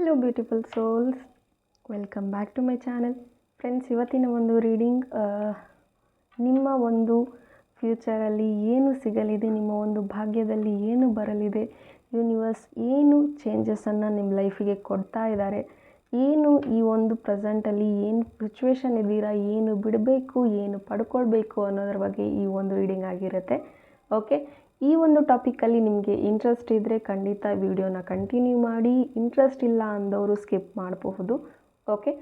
Hello beautiful souls, welcome back to my channel. Friends, ಇವತ್ತಿನ ಒಂದು reading ನಿಮ್ಮ ಒಂದು ಫ್ಯೂಚರಲ್ಲಿ ಏನು ಸಿಗಲಿದೆ, ನಿಮ್ಮ ಒಂದು ಭಾಗ್ಯದಲ್ಲಿ ಏನು ಬರಲಿದೆ, ಯೂನಿವರ್ಸ್ ಏನು ಚೇಂಜಸನ್ನು ನಿಮ್ಮ ಲೈಫಿಗೆ ಕೊಡ್ತಾ ಇದ್ದಾರೆ, ಏನು ಈ ಒಂದು ಪ್ರೆಸೆಂಟಲ್ಲಿ ಏನು ಸಿಚುವೇಶನ್ ಇದ್ದೀರಾ, ಏನು ಬಿಡಬೇಕು, ಏನು ಪಡ್ಕೊಳ್ಬೇಕು ಅನ್ನೋದ್ರ ಬಗ್ಗೆ ಈ ಒಂದು ರೀಡಿಂಗ್ ಆಗಿರುತ್ತೆ. ಓಕೆ, ಈ ಒಂದು ಟಾಪಿಕಲ್ಲಿ ನಿಮಗೆ ಇಂಟ್ರೆಸ್ಟ್ ಇದ್ದರೆ ಖಂಡಿತ ವಿಡಿಯೋನ ಕಂಟಿನ್ಯೂ ಮಾಡಿ. ಇಂಟ್ರೆಸ್ಟ್ ಇಲ್ಲ ಅಂದವರು ಸ್ಕಿಪ್ ಮಾಡಬಹುದು. ಓಕೆ,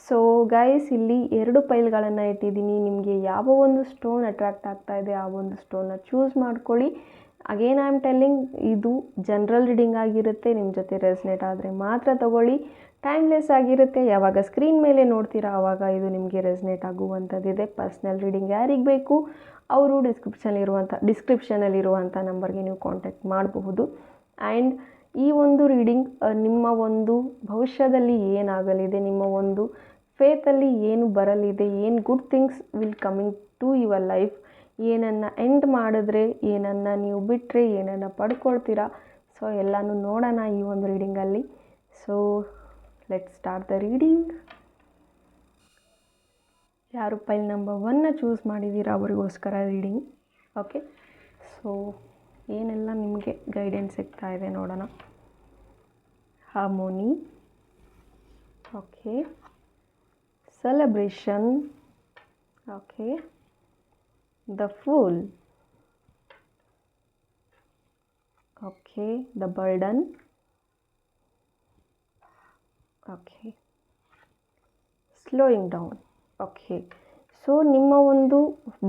ಸೊ ಗೈಸ್, ಇಲ್ಲಿ 2 ಪೈಲ್ಗಳನ್ನು ಇಟ್ಟಿದ್ದೀನಿ. ನಿಮಗೆ ಯಾವ ಒಂದು ಸ್ಟೋನ್ ಅಟ್ರಾಕ್ಟ್ ಆಗ್ತಾ ಇದೆ ಆ ಒಂದು ಸ್ಟೋನ್ನ ಚೂಸ್ ಮಾಡ್ಕೊಳ್ಳಿ. ಅಗೇನ್ ಐ ಆಮ್ ಟೆಲ್ಲಿಂಗ್, ಇದು ಜನರಲ್ ರೀಡಿಂಗ್ ಆಗಿರುತ್ತೆ. ನಿಮ್ಮ ಜೊತೆ ರೆಸ್ನೇಟ್ ಆದರೆ ಮಾತ್ರ ತಗೊಳ್ಳಿ. ಟೈಮ್ಲೆಸ್ ಆಗಿರುತ್ತೆ. ಯಾವಾಗ ಸ್ಕ್ರೀನ್ ಮೇಲೆ ನೋಡ್ತೀರಾ ಆವಾಗ ಇದು ನಿಮಗೆ ರೆಸ್ನೇಟ್ ಆಗುವಂಥದ್ದಿದೆ. ಪರ್ಸ್ನಲ್ ರೀಡಿಂಗ್ ಯಾರಿಗೆ ಬೇಕು ಅವರು ಡಿಸ್ಕ್ರಿಪ್ಷನಲ್ಲಿರುವಂಥ ನಂಬರ್ಗೆ ನೀವು ಕಾಂಟ್ಯಾಕ್ಟ್ ಮಾಡಬಹುದು. ಆ್ಯಂಡ್ ಈ ಒಂದು ರೀಡಿಂಗ್ ನಿಮ್ಮ ಒಂದು ಭವಿಷ್ಯದಲ್ಲಿ ಏನಾಗಲಿದೆ, ನಿಮ್ಮ ಒಂದು ಫೇತಲ್ಲಿ ಏನು ಬರಲಿದೆ, ಏನು good things will coming to your life, ಏನನ್ನು ಎಂಡ್ ಮಾಡಿದ್ರೆ, ಏನನ್ನು ನೀವು ಬಿಟ್ಟರೆ, ಏನನ್ನು ಪಡ್ಕೊಳ್ತೀರಾ, ಸೊ ಎಲ್ಲನೂ ನೋಡೋಣ ಈ ಒಂದು ರೀಡಿಂಗಲ್ಲಿ. So let's start the reading. ಯಾರು ಪೈಲ್ ನಂಬರ್ 1ನ ಚೂಸ್ ಮಾಡಿದ್ದೀರಾ ಅವರಿಗೋಸ್ಕರ ರೀಡಿಂಗ್. ಓಕೆ, ಸೊ ಏನೆಲ್ಲ ನಿಮಗೆ ಗೈಡೆನ್ಸ್ ಸಿಗ್ತಾ ಇದೆ ನೋಡೋಣ. Harmony, okay, celebration, okay, the pool, okay, the burden, okay, slowing down. Okay, so ನಿಮ್ಮ ಒಂದು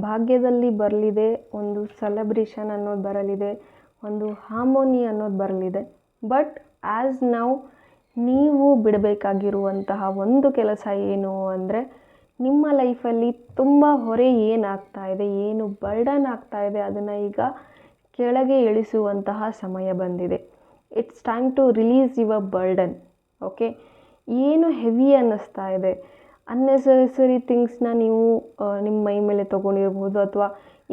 ಭಾಗ್ಯದಲ್ಲಿ ಬರಲಿದೆ, ಒಂದು ಸೆಲೆಬ್ರೇಷನ್ ಅನ್ನೋದು ಬರಲಿದೆ, ಒಂದು ಹಾರ್ಮೋನಿ ಅನ್ನೋದು ಬರಲಿದೆ. ಬಟ್ ಆ್ಯಸ್ ನಾವು ನೀವು ಬಿಡಬೇಕಾಗಿರುವಂತಹ ಒಂದು ಕೆಲಸ ಏನು ಅಂದರೆ, ನಿಮ್ಮ ಲೈಫಲ್ಲಿ ತುಂಬ ಹೊರೆ ಏನಾಗ್ತಾ ಇದೆ, ಏನು ಬರ್ಡನ್ ಆಗ್ತಾ ಇದೆ, ಅದನ್ನು ಈಗ ಕೆಳಗೆ ಇಳಿಸುವಂತಹ ಸಮಯ ಬಂದಿದೆ. It's time to release your burden. Okay, ಏನು ಹೆವಿ ಅನ್ನಿಸ್ತಾ ಇದೆ, ಅನ್ನೆಸೆಸರಿ ಥಿಂಗ್ಸ್ನ ನೀವು ನಿಮ್ಮ ಮೈ ಮೇಲೆ ತೊಗೊಂಡಿರ್ಬೋದು, ಅಥವಾ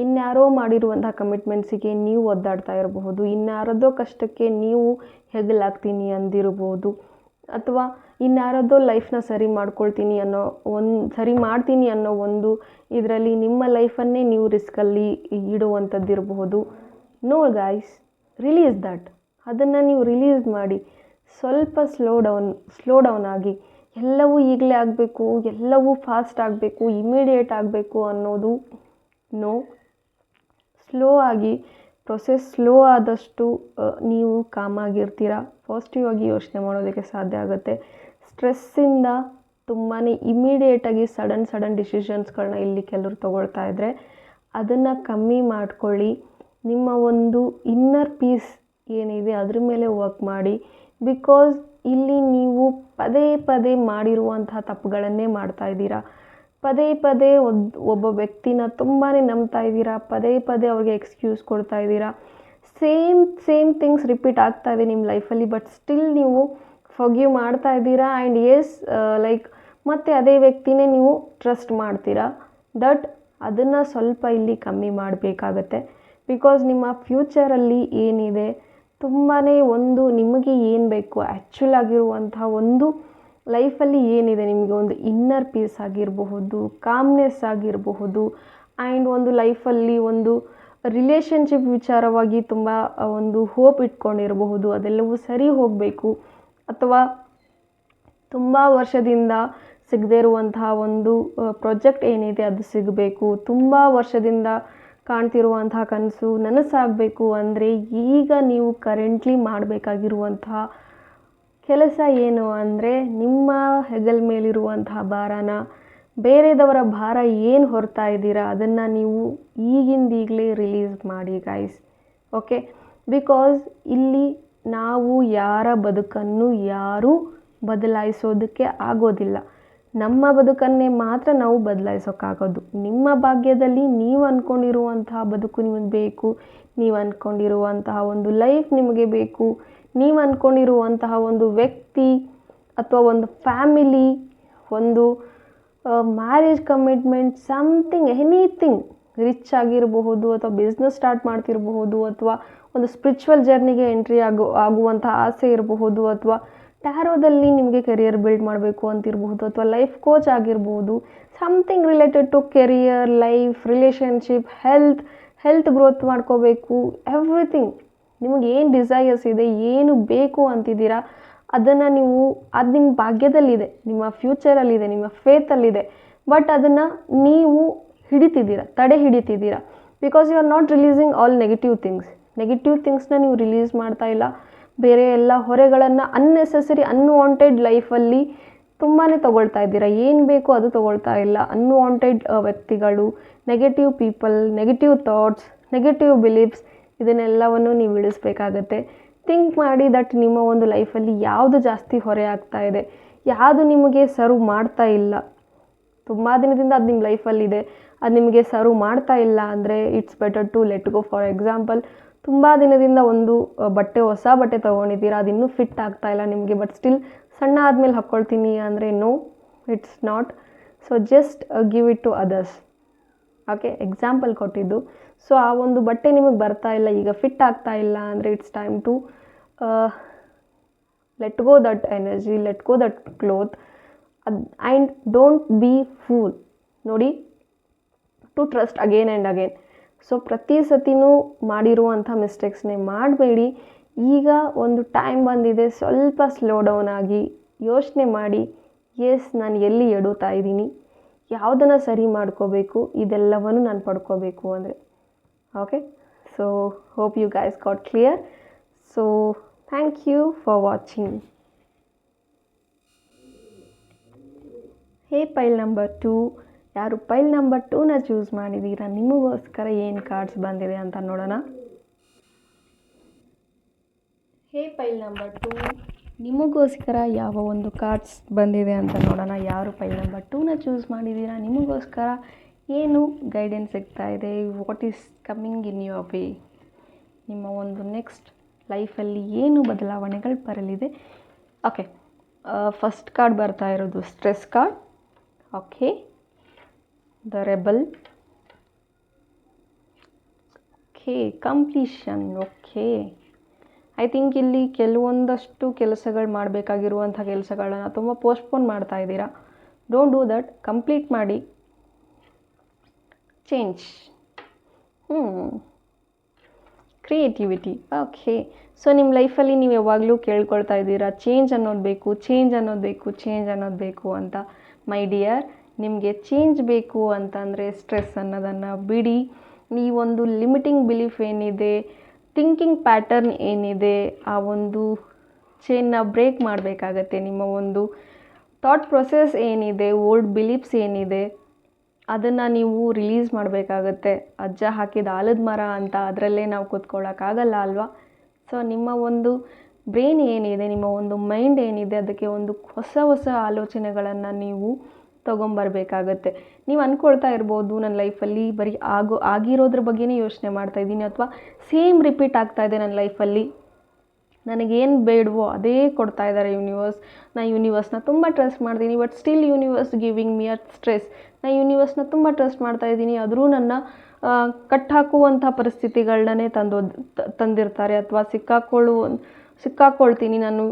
ಇನ್ಯಾರೋ ಮಾಡಿರುವಂತಹ ಕಮಿಟ್ಮೆಂಟ್ಸಿಗೆ ನೀವು ಒದ್ದಾಡ್ತಾ ಇರಬಹುದು, ಇನ್ಯಾರದೋ ಕಷ್ಟಕ್ಕೆ ನೀವು ಹೆಗಲಾಗ್ತೀನಿ ಅಂದಿರ್ಬೋದು, ಅಥವಾ ಇನ್ಯಾರದೋ ಲೈಫ್ನ ಸರಿ ಮಾಡ್ತೀನಿ ಅನ್ನೋ ಒಂದು ಇದರಲ್ಲಿ ನಿಮ್ಮ ಲೈಫನ್ನೇ ನೀವು ರಿಸ್ಕಲ್ಲಿ ಇಡುವಂಥದ್ದಿರಬಹುದು. No guys, release that. ಅದನ್ನು ನೀವು ರಿಲೀಸ್ ಮಾಡಿ. ಸ್ವಲ್ಪ ಸ್ಲೋ ಡೌನ್ ಆಗಿ. ಎಲ್ಲವೂ ಈಗಲೇ ಆಗಬೇಕು, ಎಲ್ಲವೂ ಫಾಸ್ಟ್ ಆಗಬೇಕು, ಇಮಿಡಿಯೇಟ್ ಆಗಬೇಕು ಅನ್ನೋದು ನೋ. ಸ್ಲೋ ಆಗಿ, ಪ್ರೊಸೆಸ್ ಸ್ಲೋ ಆದಷ್ಟು ನೀವು ಕಾಮಾಗಿರ್ತೀರ. ಪಾಸಿಟಿವ್ ಆಗಿ ಯೋಚನೆ ಮಾಡೋದಕ್ಕೆ ಸಾಧ್ಯ ಆಗುತ್ತೆ. ಸ್ಟ್ರೆಸ್ಸಿಂದ ತುಂಬಾ ಇಮಿಡಿಯೇಟಾಗಿ ಸಡನ್ ಡಿಸಿಷನ್ಸ್ಗಳನ್ನ ಇಲ್ಲಿ ಕೆಲವರು ತಗೊಳ್ತಾ ಇದ್ದರೆ ಅದನ್ನು ಕಮ್ಮಿ ಮಾಡ್ಕೊಳ್ಳಿ. ನಿಮ್ಮ ಒಂದು ಇನ್ನರ್ ಪೀಸ್ ಏನಿದೆ ಅದ್ರ ಮೇಲೆ ವರ್ಕ್ ಮಾಡಿ. ಬಿಕಾಸ್ ಇಲ್ಲಿ ನೀವು ಪದೇ ಮಾಡಿರುವಂತಹ ತಪ್ಪುಗಳನ್ನೇ ಮಾಡ್ತಾ ಇದ್ದೀರಾ. ಪದೇ ಒಬ್ಬ ವ್ಯಕ್ತಿನ ತುಂಬಾ ನಂಬ್ತಾ ಇದ್ದೀರಾ. ಪದೇ ಅವ್ರಿಗೆ ಎಕ್ಸ್ಕ್ಯೂಸ್ ಕೊಡ್ತಾ ಇದ್ದೀರಾ. ಸೇಮ್ ಥಿಂಗ್ಸ್ ರಿಪೀಟ್ ಆಗ್ತಾ ಇದೆ ನಿಮ್ಮ ಲೈಫಲ್ಲಿ. ಬಟ್ ಸ್ಟಿಲ್ ನೀವು ಫಾರ್ಗಿವ್ ಮಾಡ್ತಾ ಇದ್ದೀರಾ. ಆ್ಯಂಡ್ ಎಸ್, ಮತ್ತೆ ಅದೇ ವ್ಯಕ್ತಿನೇ ನೀವು ಟ್ರಸ್ಟ್ ಮಾಡ್ತೀರಾ. ಅದನ್ನು ಸ್ವಲ್ಪ ಇಲ್ಲಿ ಕಮ್ಮಿ ಮಾಡಬೇಕಾಗತ್ತೆ. ಬಿಕಾಸ್ ನಿಮ್ಮ ಫ್ಯೂಚರಲ್ಲಿ ಏನಿದೆ, ತುಂಬಾ ಒಂದು ನಿಮಗೆ ಏನು ಬೇಕು, ಆ್ಯಕ್ಚುಲ್ ಆಗಿರುವಂತಹ ಒಂದು ಲೈಫಲ್ಲಿ ಏನಿದೆ, ನಿಮಗೆ ಒಂದು ಇನ್ನರ್ ಪೀಸ್ ಆಗಿರಬಹುದು, ಕಾಮ್ನೆಸ್ ಆಗಿರಬಹುದು, ಆ್ಯಂಡ್ ಒಂದು ಲೈಫಲ್ಲಿ ಒಂದು ರಿಲೇಷನ್ಶಿಪ್ ವಿಚಾರವಾಗಿ ತುಂಬ ಒಂದು ಹೋಪ್ ಇಟ್ಕೊಂಡಿರಬಹುದು, ಅದೆಲ್ಲವೂ ಸರಿ ಹೋಗಬೇಕು. ಅಥವಾ ತುಂಬ ವರ್ಷದಿಂದ ಸಿಗದೇ ಇರುವಂತಹ ಒಂದು ಪ್ರಾಜೆಕ್ಟ್ ಏನಿದೆ ಅದು ಸಿಗಬೇಕು. ತುಂಬ ವರ್ಷದಿಂದ ಕಾಣ್ತಿರುವಂತಹ ಕನಸು ನನಸಾಗಬೇಕು ಅಂದರೆ ಈಗ ನೀವು ಕರೆಂಟ್ಲಿ ಮಾಡಬೇಕಾಗಿರುವಂತಹ ಕೆಲಸ ಏನು ಅಂದರೆ, ನಿಮ್ಮ ಹೆಗಲ ಮೇಲಿರುವಂತಹ ಭಾರನ, ಬೇರೆದವರ ಭಾರ ಏನು ಹೊರ್ತಾ ಇದ್ದೀರಾ ಅದನ್ನು ನೀವು ಈಗಲೇ ರಿಲೀಸ್ ಮಾಡಿ ಗೈಸ್. ಓಕೆ, ಬಿಕಾಸ್ ಇಲ್ಲಿ ನಾವು ಯಾರ ಬದುಕನ್ನು ಯಾರೂ ಬದಲಾಯಿಸೋದಕ್ಕೆ ಆಗೋದಿಲ್ಲ. ನಮ್ಮ ಬದುಕನ್ನೇ ಮಾತ್ರ ನಾವು ಬದಲಾಯಿಸೋಕ್ಕಾಗೋದು. ನಿಮ್ಮ ಭಾಗ್ಯದಲ್ಲಿ ನೀವು ಅಂದ್ಕೊಂಡಿರುವಂತಹ ಬದುಕು ನಿಮಗೆ ಬೇಕು, ನೀವು ಅಂದ್ಕೊಂಡಿರುವಂತಹ ಒಂದು ಲೈಫ್ ನಿಮಗೆ ಬೇಕು, ನೀವು ಅಂದ್ಕೊಂಡಿರುವಂತಹ ಒಂದು ವ್ಯಕ್ತಿ ಅಥವಾ ಒಂದು ಫ್ಯಾಮಿಲಿ, ಒಂದು marriage commitment, something, anything, rich ಆಗಿರಬಹುದು, ಅಥವಾ ಬಿಸ್ನೆಸ್ ಸ್ಟಾರ್ಟ್ ಮಾಡ್ತಿರಬಹುದು, ಅಥವಾ ಒಂದು ಸ್ಪಿರಿಚುವಲ್ ಜರ್ನಿಗೆ ಎಂಟ್ರಿ ಆಗುವಂಥ ಆಸೆ ಇರಬಹುದು, ಅಥವಾ ಟ್ಯಾರೋದಲ್ಲಿ ನಿಮಗೆ ಕೆರಿಯರ್ ಬಿಲ್ಡ್ ಮಾಡಬೇಕು ಅಂತಿರಬಹುದು, ಅಥವಾ ಲೈಫ್ ಕೋಚ್ ಆಗಿರ್ಬೋದು, something related to career, life, relationship, health growth ಮಾಡ್ಕೋಬೇಕು, ಎವ್ರಿಥಿಂಗ್. ನಿಮಗೆ ಏನು ಡಿಸೈರ್ಸ್ ಇದೆ, ಏನು ಬೇಕು ಅಂತಿದ್ದೀರಾ, ಅದನ್ನು ಅದು ನಿಮ್ಮ ಭಾಗ್ಯದಲ್ಲಿದೆ, ನಿಮ್ಮ ಫ್ಯೂಚರಲ್ಲಿದೆ, ನಿಮ್ಮ ಫೇತಲ್ಲಿದೆ. ಬಟ್ ಅದನ್ನು ನೀವು ತಡೆ ಹಿಡಿತಿದ್ದೀರಾ. Because you are not releasing all negative ಥಿಂಗ್ಸ್ನ ನೀವು ರಿಲೀಸ್ ಮಾಡ್ತಾ ಇಲ್ಲ. ಬೇರೆ ಎಲ್ಲ ಹೊರೆಗಳನ್ನು ಅನ್ನೆಸೆಸರಿ ಅನ್ವಾಂಟೆಡ್ ಲೈಫಲ್ಲಿ ತುಂಬಾ ತೊಗೊಳ್ತಾ ಇದ್ದೀರಾ. ಏನು ಬೇಕೋ ಅದು ತೊಗೊಳ್ತಾ ಇಲ್ಲ. ಅನ್ವಾಂಟೆಡ್ ವ್ಯಕ್ತಿಗಳು, negative people, negative thoughts, negative beliefs, ಇದನ್ನೆಲ್ಲವನ್ನು ನೀವು ಇಳಿಸ್ಬೇಕಾಗತ್ತೆ. ಥಿಂಕ್ ಮಾಡಿ ದಟ್ ನಿಮ್ಮ ಒಂದು ಲೈಫಲ್ಲಿ ಯಾವುದು ಜಾಸ್ತಿ ಹೊರೆ ಆಗ್ತಾ ಇದೆ, ಯಾವುದು ನಿಮಗೆ ಸರ್ವ್ ಮಾಡ್ತಾ ಇಲ್ಲ. ತುಂಬ ದಿನದಿಂದ ಅದು ನಿಮ್ಮ ಲೈಫಲ್ಲಿದೆ, ಅದು ನಿಮಗೆ ಸರ್ವ್ ಮಾಡ್ತಾ ಇಲ್ಲ ಅಂದರೆ it's better to let go. For example, ತುಂಬ ದಿನದಿಂದ ಒಂದು ಹೊಸ ಬಟ್ಟೆ ತೊಗೊಂಡಿದ್ದೀರಾ, ಅದು ಇನ್ನೂ ಫಿಟ್ ಆಗ್ತಾ ಇಲ್ಲ ನಿಮಗೆ, ಬಟ್ ಸ್ಟಿಲ್ ಸಣ್ಣ ಆದಮೇಲೆ ಹಾಕ್ಕೊಳ್ತೀನಿ ಅಂದರೆ no, it's not. So just give it to others. Okay, example ಕೊಟ್ಟಿದ್ದು. ಸೊ ಆ ಒಂದು ಬಟ್ಟೆ ನಿಮಗೆ ಬರ್ತಾ ಇಲ್ಲ, ಈಗ ಫಿಟ್ ಆಗ್ತಾ ಇಲ್ಲ ಅಂದರೆ it's time to let go that energy, let go that cloth. And don't be fool. ನೋಡಿ, to trust again and again. So ಪ್ರತಿ ಸತಿನೂ ಮಾಡಿರುವಂಥ ಮಿಸ್ಟೇಕ್ಸ್ನೇ ಮಾಡಬೇಡಿ. ಈಗ ಒಂದು ಟೈಮ್ ಬಂದಿದೆ, ಸ್ವಲ್ಪ ಸ್ಲೋ ಡೌನ್ ಆಗಿ ಯೋಚನೆ ಮಾಡಿ, ನಾನು ಎಲ್ಲಿ ಎಡುತ್ತಾ ಇದ್ದೀನಿ, ಯಾವುದನ್ನು ಸರಿ ಮಾಡ್ಕೋಬೇಕು, ಇದೆಲ್ಲವನ್ನು ನಾನು ಪಡ್ಕೋಬೇಕು ಅಂದರೆ. Okay, so hope you guys got clear. So thank you for watching. File number 2, ಯಾರು ಪೈಲ್ ನಂಬರ್ 2ನ ಚೂಸ್ ಮಾಡಿದ್ದೀರಾ, ನಿಮಗೋಸ್ಕರ ಏನು ಕಾರ್ಡ್ಸ್ ಬಂದಿದೆ ಅಂತ ನೋಡೋಣ. ಪೈಲ್ ನಂಬರ್ 2, ನಿಮಗೋಸ್ಕರ ಯಾವ ಒಂದು ಕಾರ್ಡ್ಸ್ ಬಂದಿದೆ ಅಂತ ನೋಡೋಣ. ಯಾರು ಪೈಲ್ ನಂಬರ್ 2ನ ಚೂಸ್ ಮಾಡಿದ್ದೀರಾ, ನಿಮಗೋಸ್ಕರ ಏನು ಗೈಡೆನ್ಸ್ ಸಿಗ್ತಾ ಇದೆ, what is coming in your way, ನಿಮ್ಮ ಒಂದು ನೆಕ್ಸ್ಟ್ ಲೈಫಲ್ಲಿ ಏನು ಬದಲಾವಣೆಗಳು ಬರಲಿದೆ. ಓಕೆ, ಫಸ್ಟ್ ಕಾರ್ಡ್ ಬರ್ತಾ ಇರೋದು stress card. Okay, the rebel. Okay, completion. Okay, I think ಇಲ್ಲಿ ಕೆಲವೊಂದಷ್ಟು ಕೆಲಸಗಳು ಮಾಡಬೇಕಾಗಿರುವಂಥ ಕೆಲಸಗಳನ್ನ ತುಂಬ ಪೋಸ್ಟ್ಪೋನ್ ಮಾಡ್ತಾ ಇದ್ದೀರಾ. ಡೋಂಟ್ ಡೂ ದಟ್, ಕಂಪ್ಲೀಟ್ ಮಾಡಿ. Change, creativity. ಓಕೆ, ಸೊ ನಿಮ್ಮ ಲೈಫಲ್ಲಿ ನೀವು ಯಾವಾಗಲೂ ಕೇಳ್ಕೊಳ್ತಾ ಇದ್ದೀರಾ ಚೇಂಜ್ ಅನ್ನೋದು ಬೇಕು, ಚೇಂಜ್ ಅನ್ನೋದು ಬೇಕು, ಚೇಂಜ್ ಅನ್ನೋದು ಬೇಕು ಅಂತ. ಮೈ ಡಿಯರ್, ನಿಮಗೆ ಚೇಂಜ್ ಬೇಕು ಅಂತಂದರೆ ಸ್ಟ್ರೆಸ್ ಅನ್ನೋದನ್ನು ಬಿಡಿ. ಈ ಒಂದು ಲಿಮಿಟಿಂಗ್ ಬಿಲೀಫ್ ಏನಿದೆ, ಥಿಂಕಿಂಗ್ ಪ್ಯಾಟರ್ನ್ ಏನಿದೆ, ಆ ಒಂದು ಚೇನ್ನ ಬ್ರೇಕ್ ಮಾಡಬೇಕಾಗತ್ತೆ. ನಿಮ್ಮ ಒಂದು ಥಾಟ್ ಪ್ರೊಸೆಸ್ ಏನಿದೆ, ಓಲ್ಡ್ ಬಿಲೀಫ್ಸ್ ಏನಿದೆ, ಅದನ್ನು ನೀವು ರಿಲೀಸ್ ಮಾಡಬೇಕಾಗತ್ತೆ. ಅಜ್ಜ ಹಾಕಿದ ಆಲದ ಮರ ಅಂತ ಅದರಲ್ಲೇ ನಾವು ಕೂತ್ಕೊಳ್ಳೋಕ್ಕಾಗಲ್ಲ ಅಲ್ವಾ. ಸೊ ನಿಮ್ಮ ಒಂದು ಬ್ರೈನ್ ಏನಿದೆ, ನಿಮ್ಮ ಒಂದು ಮೈಂಡ್ ಏನಿದೆ, ಅದಕ್ಕೆ ಒಂದು ಹೊಸ ಆಲೋಚನೆಗಳನ್ನು ನೀವು ತೊಗೊಂಬರ್ಬೇಕಾಗತ್ತೆ. ನೀವು ಅಂದ್ಕೊಳ್ತಾ ಇರ್ಬೋದು, ನನ್ನ ಲೈಫಲ್ಲಿ ಬರೀ ಆಗಿರೋದ್ರ ಬಗ್ಗೆನೇ ಯೋಚನೆ ಮಾಡ್ತಾಯಿದ್ದೀನಿ, ಅಥವಾ ಸೇಮ್ ರಿಪೀಟ್ ಆಗ್ತಾಯಿದೆ ನನ್ನ ಲೈಫಲ್ಲಿ, ನನಗೇನು ಬೇಡವೋ ಅದೇ ಕೊಡ್ತಾ ಇದ್ದಾರೆ ಯೂನಿವರ್ಸ್. ನಾನು ಯೂನಿವರ್ಸ್ನ ತುಂಬ ಟ್ರಸ್ಟ್ ಮಾಡ್ತೀನಿ, but still universe giving me a stress. ನಾನು ಯೂನಿವರ್ಸ್ನ ತುಂಬ ಟ್ರಸ್ಟ್ ಮಾಡ್ತಾಯಿದ್ದೀನಿ, ಆದರೂ ನನ್ನ ಕಟ್ಟಾಕುವಂಥ ಪರಿಸ್ಥಿತಿಗಳನ್ನೇ ತಂದಿರ್ತಾರೆ, ಅಥವಾ ಸಿಕ್ಕಾಕೊಳ್ತೀನಿ ನಾನು.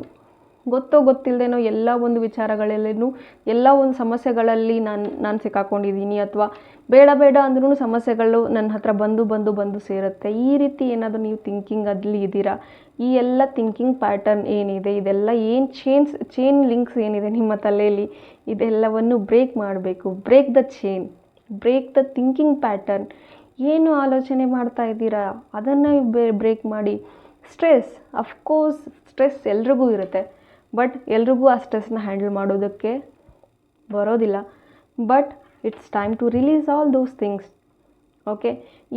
ಗೊತ್ತಿಲ್ಲದೇನೋ ಎಲ್ಲ ಒಂದು ವಿಚಾರಗಳಲ್ಲೇನೂ, ಎಲ್ಲ ಒಂದು ಸಮಸ್ಯೆಗಳಲ್ಲಿ ನಾನು ಸಿಕ್ಕಾಕೊಂಡಿದ್ದೀನಿ, ಅಥವಾ ಬೇಡ ಅಂದ್ರೂ ಸಮಸ್ಯೆಗಳು ನನ್ನ ಹತ್ರ ಬಂದು ಸೇರುತ್ತೆ. ಈ ರೀತಿ ಏನಾದರೂ ನೀವು ಥಿಂಕಿಂಗ್ ಅಲ್ಲಿ ಇದ್ದೀರಾ, ಈ ಎಲ್ಲ ಥಿಂಕಿಂಗ್ ಪ್ಯಾಟರ್ನ್ ಏನಿದೆ, ಇದೆಲ್ಲ ಏನು ಚೈನ್ ಲಿಂಕ್ಸ್ ಏನಿದೆ ನಿಮ್ಮ ತಲೆಯಲ್ಲಿ, ಇದೆಲ್ಲವನ್ನು ಬ್ರೇಕ್ ಮಾಡಬೇಕು. Break the chain, break the thinking pattern. ಏನು ಆಲೋಚನೆ ಮಾಡ್ತಾ ಇದ್ದೀರಾ ಅದನ್ನು ಬ್ರೇಕ್ ಮಾಡಿ. ಸ್ಟ್ರೆಸ್, ಅಫ್ಕೋರ್ಸ್ ಸ್ಟ್ರೆಸ್ ಎಲ್ರಿಗೂ ಇರುತ್ತೆ, ಬಟ್ ಎಲ್ರಿಗೂ ಆ ಸ್ಟ್ರೆಸ್ನ ಹ್ಯಾಂಡಲ್ ಮಾಡೋದಕ್ಕೆ ಬರೋದಿಲ್ಲ. But it's time to release all those things. Okay,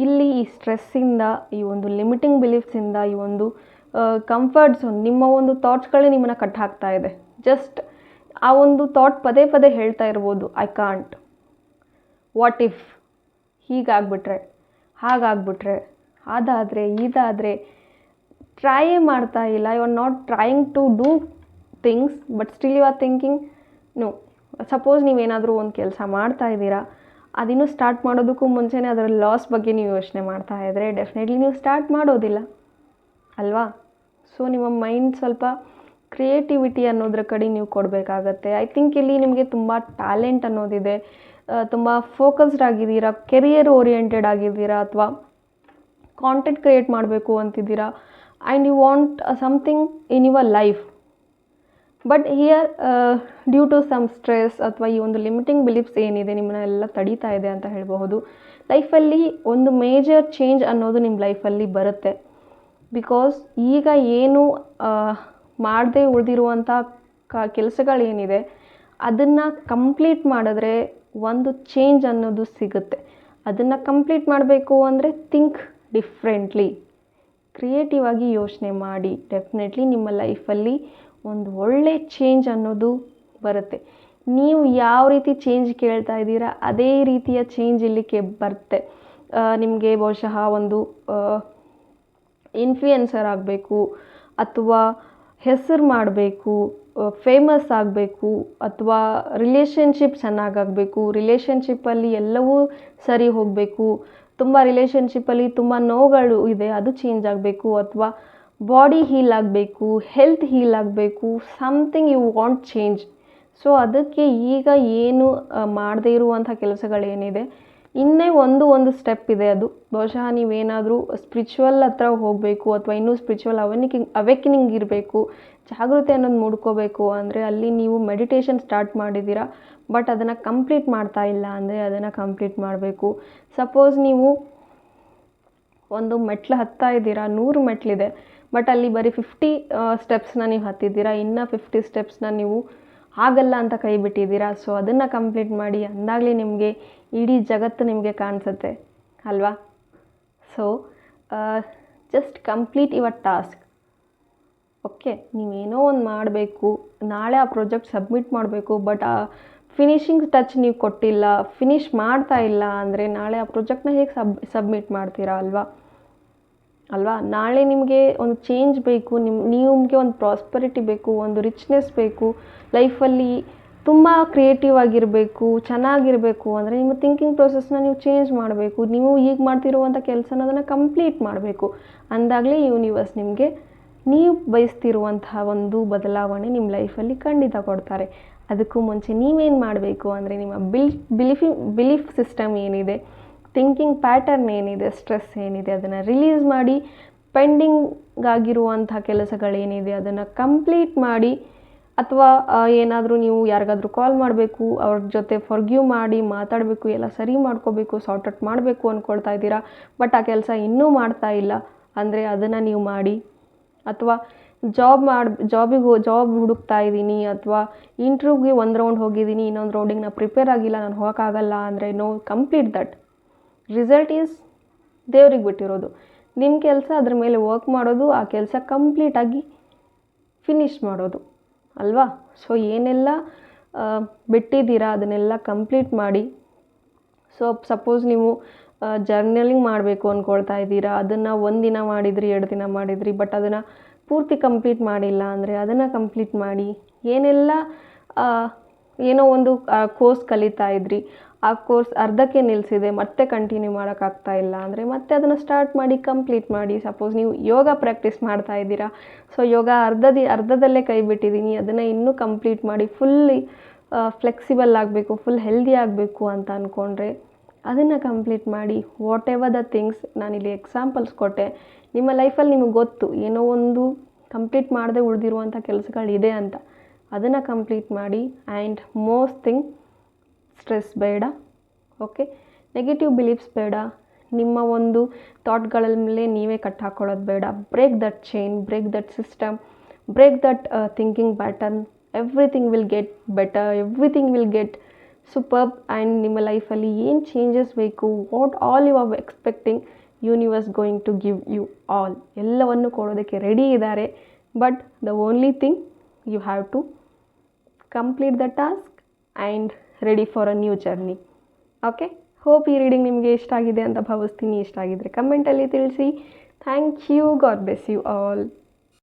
ಇಲ್ಲಿ ಈ ಸ್ಟ್ರೆಸ್ಸಿಂದ, ಈ ಒಂದು ಲಿಮಿಟಿಂಗ್ ಬಿಲೀಫ್ಸಿಂದ, ಈ ಒಂದು ಕಂಫರ್ಟ್ ಝೋನ್, ನಿಮ್ಮ ಒಂದು ಥಾಟ್ಸ್ಗಳೇ ನಿಮ್ಮನ್ನು ಕಟ್ ಹಾಕ್ತಾ ಇದೆ. ಜಸ್ಟ್ ಆ ಒಂದು ಥಾಟ್ ಪದೇ ಹೇಳ್ತಾ ಇರ್ಬೋದು, ಐ ಕಾಂಟ್, ವಾಟ್ ಇಫ್, ಹೀಗಾಗ್ಬಿಟ್ರೆ, ಹಾಗಾಗ್ಬಿಟ್ರೆ, ಅದಾದರೆ ಇದಾದರೆ. ಟ್ರೈಯೇ ಮಾಡ್ತಾ ಇಲ್ಲ, you are not trying to do things, but still you are thinking no. Suppose ನೀವೇನಾದರೂ ಒಂದು ಕೆಲಸ ಮಾಡ್ತಾ ಇದ್ದೀರಾ, ಅದಿನ್ನೂ ಸ್ಟಾರ್ಟ್ ಮಾಡೋದಕ್ಕೂ ಮುಂಚೆನೇ ಅದರ ಲಾಸ್ ಬಗ್ಗೆ ನೀವು ಯೋಚನೆ ಮಾಡ್ತಾ ಇದ್ದರೆ ಡೆಫಿನೆಟ್ಲಿ ನೀವು ಸ್ಟಾರ್ಟ್ ಮಾಡೋದಿಲ್ಲ ಅಲ್ವಾ. ಸೊ ನಿಮ್ಮ ಮೈಂಡ್ ಸ್ವಲ್ಪ ಕ್ರಿಯೇಟಿವಿಟಿ ಅನ್ನೋದ್ರ ಕಡೆ ನೀವು ಕೊಡಬೇಕಾಗತ್ತೆ. ಐ ಥಿಂಕ್ ಇಲ್ಲಿ ನಿಮಗೆ ತುಂಬ ಟ್ಯಾಲೆಂಟ್ ಅನ್ನೋದಿದೆ, ತುಂಬ ಫೋಕಸ್ಡ್ ಆಗಿದ್ದೀರಾ, ಕೆರಿಯರ್ ಓರಿಯೆಂಟೆಡ್ ಆಗಿದ್ದೀರಾ, ಅಥವಾ ಕಾಂಟೆಂಟ್ ಕ್ರಿಯೇಟ್ ಮಾಡಬೇಕು ಅಂತಿದ್ದೀರಾ and you want something in your life. But here due to some stress ಅಥವಾ ಈ ಒಂದು ಲಿಮಿಟಿಂಗ್ ಬಿಲೀಫ್ಸ್ ಏನಿದೆ ನಿಮ್ಮನ್ನೆಲ್ಲ ತಡೀತಾ ಇದೆ ಅಂತ ಹೇಳಬಹುದು. ಲೈಫಲ್ಲಿ ಒಂದು ಮೇಜರ್ ಚೇಂಜ್ ಅನ್ನೋದು ನಿಮ್ಮ ಲೈಫಲ್ಲಿ ಬರುತ್ತೆ. ಬಿಕಾಸ್ ಈಗ ಏನು ಮಾಡದೆ ಉಳಿದಿರುವಂಥ ಕೆಲಸಗಳೇನಿದೆ ಅದನ್ನು ಕಂಪ್ಲೀಟ್ ಮಾಡಿದ್ರೆ ಒಂದು ಚೇಂಜ್ ಅನ್ನೋದು ಸಿಗುತ್ತೆ. ಅದನ್ನು ಕಂಪ್ಲೀಟ್ ಮಾಡಬೇಕು ಅಂದರೆ ಥಿಂಕ್ ಡಿಫ್ರೆಂಟ್ಲಿ, ಕ್ರಿಯೇಟಿವ್ ಆಗಿ ಯೋಚನೆ ಮಾಡಿ. ಡೆಫಿನೆಟ್ಲಿ ನಿಮ್ಮ ಲೈಫಲ್ಲಿ ಒಂದು ಒಳ್ಳೆ ಚೇಂಜ್ ಅನ್ನೋದು ಬರುತ್ತೆ. ನೀವು ಯಾವ ರೀತಿ ಚೇಂಜ್ ಕೇಳ್ತಾ ಇದ್ದೀರಾ ಅದೇ ರೀತಿಯ ಚೇಂಜ್ ಇಲ್ಲಿಗೆ ಬರುತ್ತೆ. ನಿಮಗೆ ಬಹುಶಃ ಒಂದು ಇನ್ಫ್ಲುಯೆನ್ಸರ್ ಆಗಬೇಕು, ಅಥವಾ ಹೆಸರು ಮಾಡಬೇಕು, ಫೇಮಸ್ ಆಗಬೇಕು, ಅಥವಾ ರಿಲೇಷನ್ಶಿಪ್ ಚೆನ್ನಾಗಾಗಬೇಕು, ರಿಲೇಷನ್ಶಿಪ್ಪಲ್ಲಿ ಎಲ್ಲವೂ ಸರಿ ಹೋಗಬೇಕು, ತುಂಬ ರಿಲೇಷನ್ಶಿಪ್ಪಲ್ಲಿ ತುಂಬ ನೋವುಗಳು ಇದೆ ಅದು ಚೇಂಜ್ ಆಗಬೇಕು, ಅಥವಾ ಬಾಡಿ ಹೀಲ್ ಆಗಬೇಕು, ಹೆಲ್ತ್ ಹೀಲ್ ಆಗಬೇಕು, something you want change. So ಅದಕ್ಕೆ ಈಗ ಏನು ಮಾಡದೇ ಇರುವಂಥ ಕೆಲಸಗಳೇನಿದೆ ಇನ್ನೇ ಒಂದು ಸ್ಟೆಪ್ ಇದೆ. ಅದು ಬಹುಶಃ ನೀವೇನಾದರೂ ಸ್ಪಿರಿಚುವಲ್ ಹತ್ರ ಹೋಗಬೇಕು, ಅಥವಾ ಇನ್ನೂ ಸ್ಪಿರಿಚುವಲ್ ಅವೇಕನಿಂಗ್ ಇರಬೇಕು, ಜಾಗೃತಿ ಅನ್ನೋದು ಮೂಡ್ಕೋಬೇಕು ಅಂದರೆ ಅಲ್ಲಿ ನೀವು ಮೆಡಿಟೇಷನ್ ಸ್ಟಾರ್ಟ್ ಮಾಡಿದ್ದೀರಾ ಬಟ್ ಅದನ್ನು ಕಂಪ್ಲೀಟ್ ಮಾಡ್ತಾ ಇಲ್ಲ ಅಂದರೆ ಅದನ್ನು ಕಂಪ್ಲೀಟ್ ಮಾಡಬೇಕು. ಸಪೋಸ್ ನೀವು ಒಂದು ಮೆಟ್ಲು ಹತ್ತಾ ಇದ್ದೀರಾ, 100 ಮೆಟ್ಲಿದೆ, ಬಟ್ ಅಲ್ಲಿ ಬರೀ 50 ಸ್ಟೆಪ್ಸ್ನ ನೀವು ಹತ್ತಿದ್ದೀರಾ, ಇನ್ನು 50 ಸ್ಟೆಪ್ಸ್ನ ನೀವು ಆಗಲ್ಲ ಅಂತ ಕೈ ಬಿಟ್ಟಿದ್ದೀರಾ. ಸೊ ಅದನ್ನು ಕಂಪ್ಲೀಟ್ ಮಾಡಿ, ಅಂದಾಗಲೇ ನಿಮಗೆ ಇಡೀ ಜಗತ್ತು ನಿಮಗೆ ಕಾಣಿಸುತ್ತೆ ಅಲ್ವಾ. So just complete your task. Okay, ನೀವೇನೋ ಒಂದು ಮಾಡಬೇಕು, ನಾಳೆ ಆ ಪ್ರಾಜೆಕ್ಟ್ ಸಬ್ಮಿಟ್ ಮಾಡಬೇಕು, ಬಟ್ ಆ ಫಿನಿಶಿಂಗ್ ಟಚ್ ನೀವು ಕೊಟ್ಟಿಲ್ಲ, ಫಿನಿಷ್ ಮಾಡ್ತಾ ಇಲ್ಲ ಅಂದರೆ ನಾಳೆ ಆ ಪ್ರಾಜೆಕ್ಟ್ನ ಹೇಗೆ ಸಬ್ಮಿಟ್ ಮಾಡ್ತೀರಾ ಅಲ್ವಾ. ನಾಳೆ ನಿಮಗೆ ಒಂದು ಚೇಂಜ್ ಬೇಕು, ನಿಮಗೆ ಒಂದು ಪ್ರಾಸ್ಪರಿಟಿ ಬೇಕು, ಒಂದು ರಿಚ್ನೆಸ್ ಬೇಕು, ಲೈಫಲ್ಲಿ ತುಂಬ ಕ್ರಿಯೇಟಿವ್ ಆಗಿರಬೇಕು, ಚೆನ್ನಾಗಿರಬೇಕು ಅಂದರೆ ನಿಮ್ಮ ಥಿಂಕಿಂಗ್ ಪ್ರೊಸೆಸ್ನ ನೀವು ಚೇಂಜ್ ಮಾಡಬೇಕು. ನೀವು ಈಗ ಮಾಡ್ತಿರುವಂಥ ಕೆಲಸನ ಅದನ್ನು ಕಂಪ್ಲೀಟ್ ಮಾಡಬೇಕು. ಅಂದಾಗಲೇ ಯೂನಿವರ್ಸ್ ನಿಮಗೆ ನೀವು ಬಯಸ್ತಿರುವಂತಹ ಒಂದು ಬದಲಾವಣೆ ನಿಮ್ಮ ಲೈಫಲ್ಲಿ ಖಂಡಿತ ಕೊಡ್ತಾರೆ. ಅದಕ್ಕೂ ಮುಂಚೆ ನೀವೇನು ಮಾಡಬೇಕು ಅಂದರೆ ನಿಮ್ಮ ಬಿಲೀಫ್ ಸಿಸ್ಟಮ್ ಏನಿದೆ, ಥಿಂಕಿಂಗ್ ಪ್ಯಾಟರ್ನ್ ಏನಿದೆ, ಸ್ಟ್ರೆಸ್ ಏನಿದೆ ಅದನ್ನು ರಿಲೀಸ್ ಮಾಡಿ, ಪೆಂಡಿಂಗ್ ಆಗಿರುವಂಥ ಕೆಲಸಗಳೇನಿದೆ ಅದನ್ನು ಕಂಪ್ಲೀಟ್ ಮಾಡಿ. ಅಥವಾ ಏನಾದರೂ ನೀವು ಯಾರಿಗಾದರೂ ಕಾಲ್ ಮಾಡಬೇಕು, ಅವ್ರ ಜೊತೆ ಫಾರ್ಗಿವ್ ಮಾಡಿ ಮಾತಾಡಬೇಕು, ಎಲ್ಲ ಸರಿ ಮಾಡ್ಕೋಬೇಕು, ಸಾರ್ಟ್ ಔಟ್ ಮಾಡಬೇಕು ಅಂದ್ಕೊಳ್ತಾ ಇದ್ದೀರಾ, ಬಟ್ ಆ ಕೆಲಸ ಇನ್ನೂ ಮಾಡ್ತಾ ಇಲ್ಲ ಅಂದರೆ ಅದನ್ನು ನೀವು ಮಾಡಿ. ಅಥವಾ ಜಾಬ್ ಹುಡುಕ್ತಾ ಇದ್ದೀನಿ, ಅಥವಾ ಇಂಟರ್ವ್ಯೂಗೆ ಒಂದು ರೌಂಡ್ ಹೋಗಿದ್ದೀನಿ, ಇನ್ನೊಂದು ರೌಂಡಿಗೆ ನಾನು ಪ್ರಿಪೇರ್ ಆಗಿಲ್ಲ, ನಾನು ಹೋಗೋಕ್ಕಾಗಲ್ಲ ಅಂದರೆ no, complete that. Result is ದೇವ್ರಿಗೆ ಬಿಟ್ಟಿರೋದು. ನಿಮ್ಮ ಕೆಲಸ ಅದ್ರ ಮೇಲೆ ವರ್ಕ್ ಮಾಡೋದು, ಆ ಕೆಲಸ ಕಂಪ್ಲೀಟಾಗಿ ಫಿನಿಷ್ ಮಾಡೋದು ಅಲ್ವಾ. ಸೊ ಏನೆಲ್ಲ ಬಿಟ್ಟಿದ್ದೀರಾ ಅದನ್ನೆಲ್ಲ ಕಂಪ್ಲೀಟ್ ಮಾಡಿ. ಸೊ ಸಪೋಸ್ ನೀವು ಜರ್ನಲಿಂಗ್ ಮಾಡಬೇಕು ಅಂದ್ಕೊಳ್ತಾ ಇದ್ದೀರಾ, ಅದನ್ನು 1 ದಿನ ಮಾಡಿದ್ರಿ, 2 ದಿನ ಮಾಡಿದ್ರಿ, ಬಟ್ ಅದನ್ನು ಪೂರ್ತಿ ಕಂಪ್ಲೀಟ್ ಮಾಡಿಲ್ಲ ಅಂದರೆ ಅದನ್ನು ಕಂಪ್ಲೀಟ್ ಮಾಡಿ. ಏನೋ ಒಂದು ಕೋರ್ಸ್ ಕಲಿತಾ ಇದ್ರಿ, ಆ ಕೋರ್ಸ್ ಅರ್ಧಕ್ಕೆ ನಿಲ್ಲಿಸಿದೆ, ಮತ್ತೆ ಕಂಟಿನ್ಯೂ ಮಾಡೋಕ್ಕಾಗ್ತಾ ಇಲ್ಲ ಅಂದರೆ ಮತ್ತೆ ಅದನ್ನು ಸ್ಟಾರ್ಟ್ ಮಾಡಿ, ಕಂಪ್ಲೀಟ್ ಮಾಡಿ. ಸಪೋಸ್ ನೀವು ಯೋಗ ಪ್ರಾಕ್ಟೀಸ್ ಮಾಡ್ತಾ ಇದ್ದೀರಾ, ಸೊ ಯೋಗ ಅರ್ಧದಲ್ಲೇ ಕೈ ಬಿಟ್ಟಿದ್ದೀನಿ, ಅದನ್ನು ಇನ್ನೂ ಕಂಪ್ಲೀಟ್ ಮಾಡಿ, ಫುಲ್ಲಿ ಫ್ಲೆಕ್ಸಿಬಲ್ ಆಗಬೇಕು, ಫುಲ್ ಹೆಲ್ದಿ ಆಗಬೇಕು ಅಂತ ಅಂದ್ಕೊಂಡ್ರೆ ಅದನ್ನು ಕಂಪ್ಲೀಟ್ ಮಾಡಿ. ವಾಟ್ ಎವರ್ ದ ಥಿಂಗ್ಸ್, ನಾನಿಲ್ಲಿ ಎಕ್ಸಾಂಪಲ್ಸ್ ಕೊಟ್ಟೆ. ನಿಮ್ಮ ಲೈಫಲ್ಲಿ ನಿಮಗೆ ಗೊತ್ತು ಏನೋ ಒಂದು ಕಂಪ್ಲೀಟ್ ಮಾಡದೆ ಉಳಿದಿರುವಂಥ ಕೆಲಸಗಳಿದೆ ಅಂತ, ಅದನ್ನು ಕಂಪ್ಲೀಟ್ ಮಾಡಿ. ಆ್ಯಂಡ್ ಮೋಸ್ಟ್ ಥಿಂಗ್, ಸ್ಟ್ರೆಸ್ ಬೇಡ, ಓಕೆ, ನೆಗೆಟಿವ್ ಬಿಲೀಫ್ಸ್ ಬೇಡ, ನಿಮ್ಮ ಒಂದು ಥಾಟ್ಗಳ ಮೇಲೆ ನೀವೇ ಕಟ್ ಹಾಕೊಳ್ಳೋದು ಬೇಡ. Break that chain, break that system, break that thinking pattern. Everything will get better, everything will get superb. And ನಿಮ್ಮ ಲೈಫಲ್ಲಿ ಏನು ಚೇಂಜಸ್ ಬೇಕು, what all you are expecting, universe going to give you all. ಎಲ್ಲವನ್ನು ಕೊಡೋದಕ್ಕೆ ready ಇದ್ದಾರೆ. But the only thing, you have to complete the task and ready for a new journey. Okay, hope ಈ reading ನಿಮಗೆ ಇಷ್ಟ ಆಗಿದೆ ಅಂತ ಭಾವಿಸ್ತೀನಿ. ಇಷ್ಟ ಆಗಿದ್ದರೆ ಕಮೆಂಟಲ್ಲಿ ತಿಳಿಸಿ. Thank you. God bless you all.